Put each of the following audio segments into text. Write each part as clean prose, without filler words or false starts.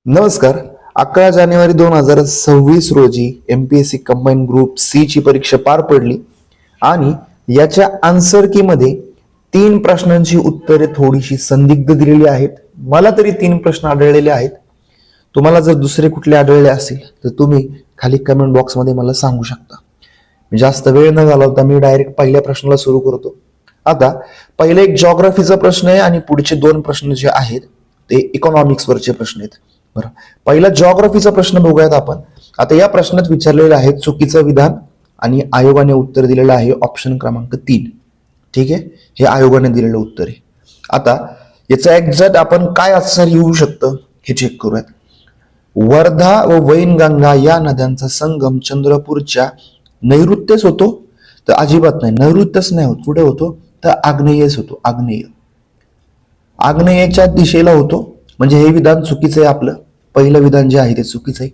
नमस्कार. 11 जानेवारी 2026 रोजी MPSC combine group C ची परीक्षा पार पडली आणि याच्या आन्सर की मध्ये 3 प्रश्नांची उत्तरे थोडीशी संदिग्ध दिलेली आहेत. मला तरी 3 प्रश्न आढळलेले आहेत. तुम्हाला जर दुसरे कुठले आढळले असतील तर तुम्ही खाली कमेंट बॉक्स मध्ये मला सांगू शकता. जास्त वेळ न घालवता मी डायरेक्ट पहिल्या प्रश्नाला सुरू करतो. आता पहिले एक जिओग्राफीचा प्रश्न आहे आणि पुढचे 2 प्रश्न जे आहेत ते इकॉनॉमिक्स वरचे प्रश्न आहेत. बरं, पहिला जिओग्राफीचा प्रश्न बघूयात आपण. आता या प्रश्नात विचारलेलं आहे चुकीचं विधान आणि आयोगाने उत्तर दिलेलं आहे ऑप्शन क्रमांक 3. ठीक आहे, हे आयोगाने दिलेलं उत्तर आहे. आता याचं एक्झॅक्ट आपण काय आन्सर येऊ शकतं हे चेक करूयात. वर्धा व वैनगंगा या नद्यांचा संगम चंद्रपूरच्या नैऋत्येस होतो तर अजिबात नाही, नैऋत्यच नाही होत. पुढे होतो तर आग्नेयेस होतो. आग्नेयेच्या दिशेला होतो, म्हणजे हे विधान चुकीचं आहे. आपलं पहिलं विधान जे आहे ते चुकीचं आहे.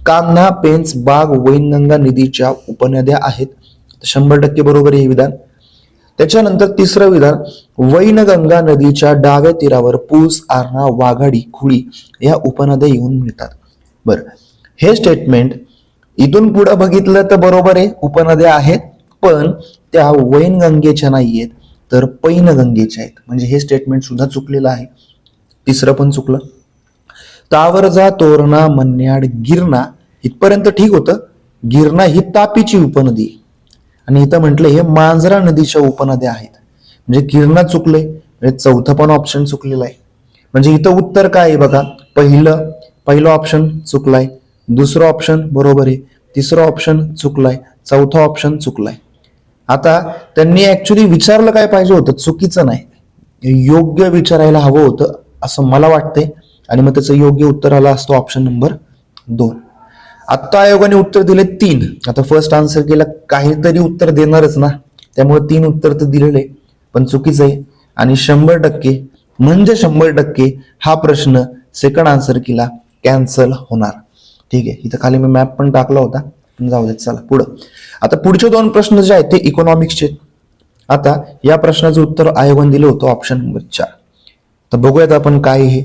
कान्हा, पेंच, बाग, वैनगंगा नदीच्या उपनद्या आहेत, 100% बरोबर हे विधान. त्याच्यानंतर तिसरं विधान, वैनगंगा नदीच्या डाव्या तीरावर पूस, आरणा, वाघाडी, खुळी या उपनद्या येऊन मिळतात. बरं, हे स्टेटमेंट इथून पुढे बघितलं तर बरोबर आहे, उपनद्या आहेत, पण त्या वैनगंगेच्या नाहीयेत तर पैनगंगेच्या आहेत, म्हणजे हे स्टेटमेंट सुद्धा चुकलेलं आहे. तिसरं पण चुकलं. तावरजा, तोरणा, मन्याड, गिरणा इथपर्यंत ठीक होतं. गिरणा ही तापीची उपनदी आणि इथं म्हटलं हे मांजरा नदीच्या उपनद्या आहेत, म्हणजे गिरणा चुकले, म्हणजे चौथं पण ऑप्शन चुकलेलं आहे. म्हणजे इथं उत्तर काय आहे बघा, पहिलं ऑप्शन चुकलाय, दुसरं ऑप्शन बरोबर आहे, तिसरं ऑप्शन चुकलाय, चौथं ऑप्शन चुकलाय. आता त्यांनी ऍक्च्युली विचारलं काय पाहिजे होतं, चुकीचं नाही, योग्य विचारायला हवं होतं असं मला वाटतंय, आणि मग त्याचं योग्य उत्तर आलं असतं ऑप्शन नंबर 2. आता आयोगाने उत्तर दिले 3. आता फर्स्ट आन्सर केला, काहीतरी उत्तर देणारच ना, त्यामुळे 3 उत्तर तर दिलेले पण चुकीचं आहे. आणि 100% म्हणजे 100% हा प्रश्न सेकंड आन्सर केला कॅन्सल होणार. ठीक आहे, इथं खाली मी मॅप पण टाकला होता, जाऊ देत. चला पुढं. आता पुढचे 2 प्रश्न जे आहेत ते इकॉनॉमिक्सचे. आता या प्रश्नाचं उत्तर आयोगाने दिलं होतं ऑप्शन नंबर 4. तर बघूयात आपण काय हे.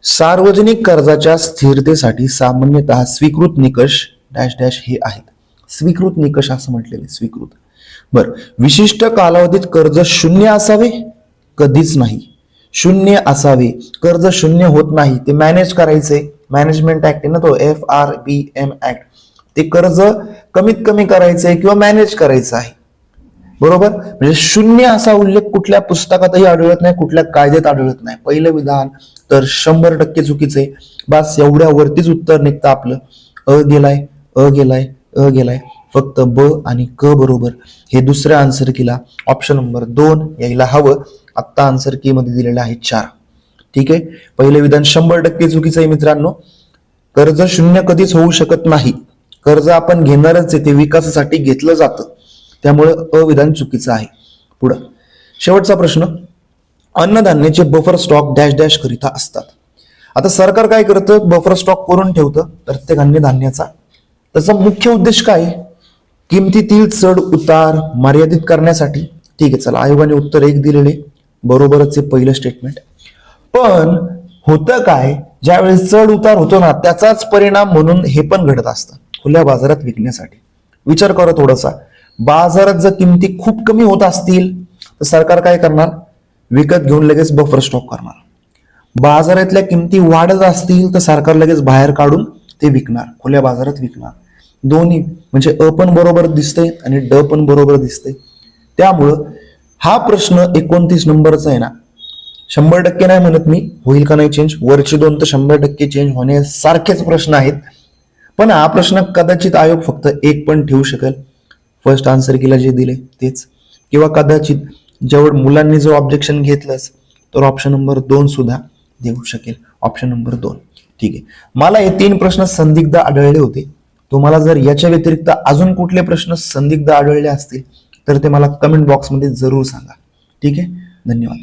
सार्वजनिक कर्जाच्या स्थिरतेसाठी सामान्यतः स्वीकृत निकष डॅश डॅश हे आहेत. स्वीकृत निकष असं म्हटलेले, स्वीकृत. बर, विशिष्ट कालावधीत कर्ज 0 असावे, कधीच नाही. 0 असावे, कर्ज 0 होत नाही, ते मॅनेज करायचे. मॅनेजमेंट ऍक्ट ना तो, FRBM ऍक्ट, ते कर्ज कमीत कमी करायचंय किंवा मॅनेज करायचं आहे. बरोबर, म्हणजे 0 असा उल्लेख कुठल्या पुस्तकातही आढळत नाही, कुठल्या कायद्यात आढळत नाही. पहिलं विधान तर 100% चुकीचं आहे. बस एवढ्यावरतीच उत्तर निघतं आपलं. अ गेलाय, फक्त ब आणि क बरोबर. हे दुसऱ्या आन्सर कीला ऑप्शन नंबर 2 यायला हवं. आत्ता आन्सर की मध्ये दिलेलं आहे 4. ठीक आहे, पहिलं विधान 100% चुकीचं आहे मित्रांनो. कर्ज 0 कधीच होऊ शकत नाही. कर्ज आपण घेणारच आहे, ते विकासासाठी घेतलं जातं, त्यामुळे अविधान चुकीचं आहे. पुढं शेवटचा प्रश्न, अन्नधान्याचे बफर स्टॉक डॅश डॅश करिता असतात. आता सरकार काय करतं, बफर स्टॉक करून ठेवतं प्रत्येक अन्नधान्याचा. त्याचा मुख्य उद्देश काय, किमतीतील चढ उतार मर्यादित करण्यासाठी. ठीक आहे, चला आयोगाने उत्तर 1 दिलेले, बरोबरच आहे पहिलं स्टेटमेंट. पण होतं काय, ज्यावेळेस चढ उतार होतो ना, त्याचाच परिणाम म्हणून हे पण घडत असतं खुल्या बाजारात विकण्यासाठी. विचार करा थोडासा, बाजारात जर किमती खूप कमी होत असतील तर सरकार काय करणार, विकत घेऊन लगेच बफर स्टॉक करणार. बाजारातल्या किमती वाढत असतील तर सरकार लगेच बाहेर काढून ते विकणार, खुल्या बाजारात विकणार. दोन्ही म्हणजे अ पण बरोबर दिसते आणि ड पण बरोबर दिसते. त्यामुळं हा प्रश्न 29 नंबरचा आहे ना, 100% नाही म्हणत मी, होईल का नाही चेंज, वरचे 2 तर 100% चेंज होण्यासारखेच प्रश्न आहेत. पण हा प्रश्न कदाचित आयोग फक्त 1 पण ठेवू शकेल, फर्स्ट आन्सर कीला जे दिले तेच, किंवा कदाचित जेवढ मुलांनी जो ऑब्जेक्शन घेतलंच तर ऑप्शन नंबर 2 सुद्धा देऊ शकेल, ऑप्शन नंबर 2. ठीक आहे, मला हे 3 प्रश्न संदिग्ध आढळले होते. तुम्हाला जर याच्या व्यतिरिक्त अजून कुठले प्रश्न संदिग्ध आढळले असतील तर ते मला कमेंट बॉक्समध्ये जरूर सांगा. ठीक आहे, धन्यवाद.